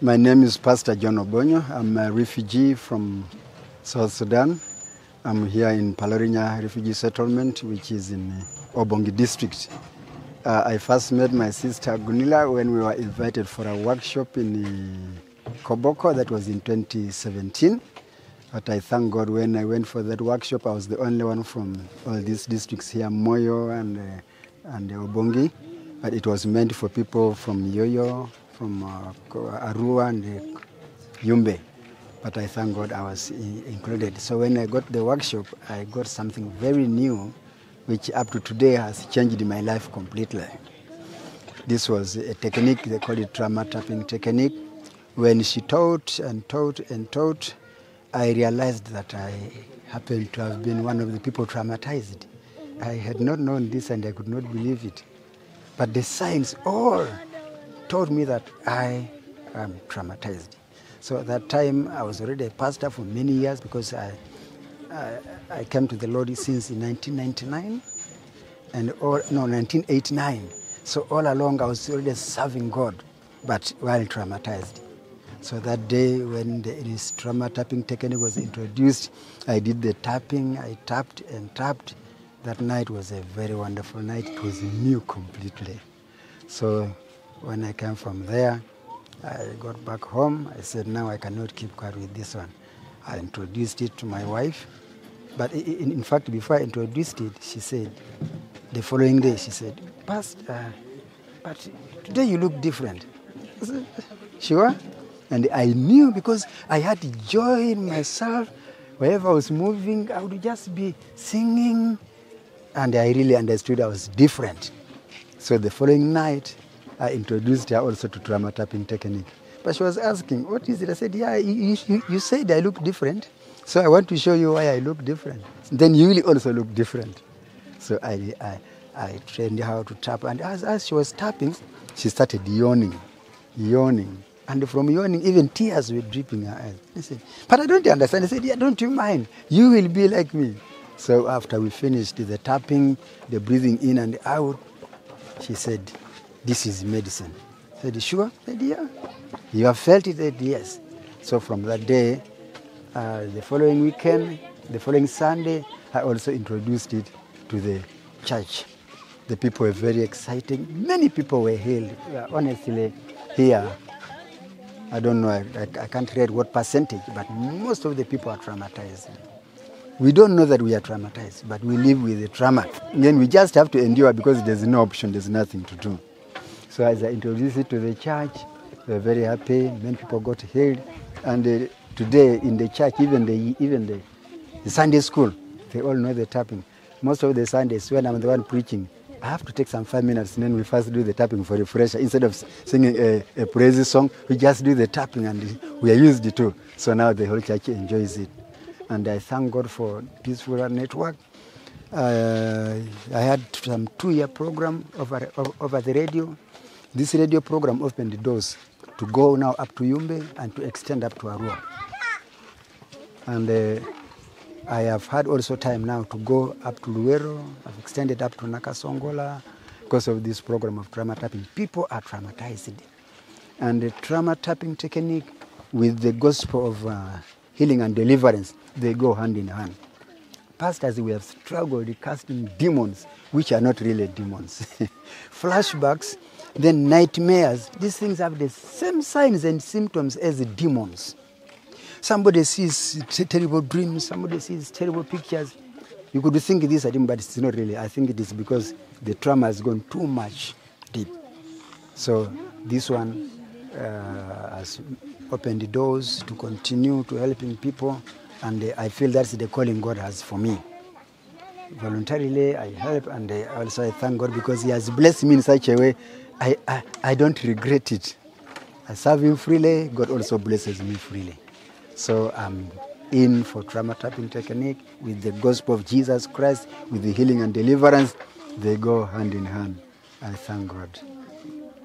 My name is Pastor John Obonyo. I'm a refugee from South Sudan. I'm here in Palorinya Refugee Settlement, which is in Obongi district. I first met my sister Gunila when we were invited for a workshop in Koboko. That was in 2017. But I thank God when I went for that workshop, I was the only one from all these districts here, Moyo and Obongi. But it was meant for people from Yoyo, from Arua and Yumbe. But I thank God I was included. So when I got the workshop, I got something very new, which up to today has changed my life completely. This was a technique, they call it trauma tapping technique. When she taught and taught and taught, I realized that I happened to have been one of the people traumatized. I had not known this and I could not believe it. But the signs all told me that I am traumatized. So at that time, I was already a pastor for many years because I came to the Lord since in 1999, 1989. So all along, I was already serving God, but while traumatized. So that day when this trauma tapping technique was introduced, I did the tapping, I tapped and tapped. That night was a very wonderful night. It was new completely. So when I came from there, I got back home. I said, now I cannot keep quiet with this one. I introduced it to my wife. But in fact, before I introduced it, she said, the following day, she said, Pastor, but today you look different. I said, sure? And I knew because I had joy in myself. Wherever I was moving, I would just be singing. And I really understood I was different. So the following night, I introduced her also to trauma tapping technique. But she was asking, what is it? I said, yeah, you said I look different. So I want to show you why I look different. Then you will also look different. So I trained her how to tap. And as she was tapping, she started yawning. And from yawning, even tears were dripping in her eyes. I said, but I don't understand. I said, yeah, don't you mind. You will be like me. So after we finished the tapping, the breathing in and out, she said, this is medicine. I said, sure? I said, yeah. You have felt it? I said, yes. So from that day, the following weekend, the following Sunday, I also introduced it to the church. The people were very excited. Many people were healed. Honestly, here, I don't know, I can't read what percentage, but most of the people are traumatized. We don't know that we are traumatized, but we live with the trauma. And then we just have to endure because there's no option, there's nothing to do. So as I introduced it to the church, they were very happy. Many people got healed. And today in the church, even the Sunday school, they all know the tapping. Most of the Sundays, when I'm the one preaching, I have to take some 5 minutes and then we first do the tapping for refresher. Instead of singing a praise song, we just do the tapping and we are used to. So now the whole church enjoys it. And I thank God for Peaceful Network. I had some 2-year program over the radio. This radio program opened the doors to go now up to Yumbe and to extend up to Arua. And I have had also time now to go up to Luero. I've extended up to Nakasongola because of this program of trauma tapping. People are traumatized. And the trauma tapping technique with the gospel of healing and deliverance, they go hand in hand. Pastors, we have struggled casting demons, which are not really demons. Flashbacks, then nightmares. These things have the same signs and symptoms as the demons. Somebody sees terrible dreams, somebody sees terrible pictures. You could think this is a demon, but it's not really. I think it is because the trauma has gone too much deep. So this one has opened the doors to continue to helping people, and I feel that's the calling God has for me. Voluntarily, I help, and also I thank God because He has blessed me in such a way, I don't regret it. I serve Him freely, God also blesses me freely. So I'm in for trauma tapping technique with the gospel of Jesus Christ, with the healing and deliverance. They go hand in hand. I thank God.